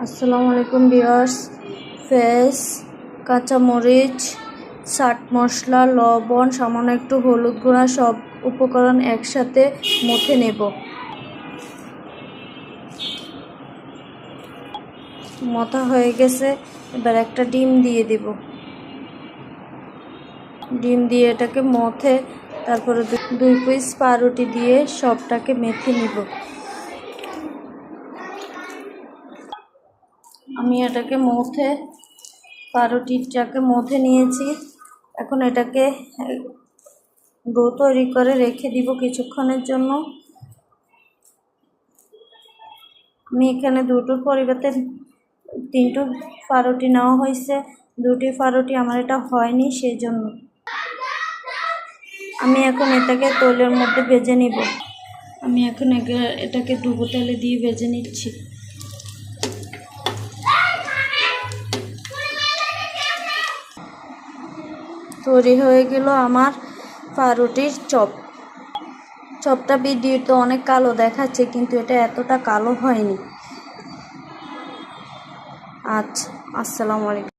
আসসালামু আলাইকুম ভিউয়ার্স। পেঁয়াজ, কাঁচামরিচ, চাট মশলা, লবণ, সামান্য একটু হলুদ গুঁড়া সব উপকরণ একসাথে মুথে নেব। মথা হয়ে গেছে, এবার একটা ডিম দিয়ে দেব। ডিম দিয়ে এটাকে মথে তারপরে 2 পিস পাউরুটি দিয়ে সবটাকে মেখে নিব। আমি এটাকে পাউরুটিটাকে মথে নিয়েছি। এখন এটাকে ডো তৈরি করে রেখে দিব কিছুক্ষণের জন্য। আমি এখানে 2টোর পরিবর্তে 3টো পাউরুটি নেওয়া হয়েছে। 2টি পাউরুটি আমার এটা হয়নি, সেই জন্য আমি এখন এটাকে তেলের মধ্যে ভেজে নিব। আমি এখন এটাকে ডুবো তেলে দিয়ে ভেজে নিচ্ছি। তৈরি হয়ে গেল আমার পাউরুটির চপটা ভিডিওতে অনেক কালো দেখাচ্ছে, কিন্তু এটা এতটা কালো হয়নি। আচ্ছা, আসসালামু আলাইকুম।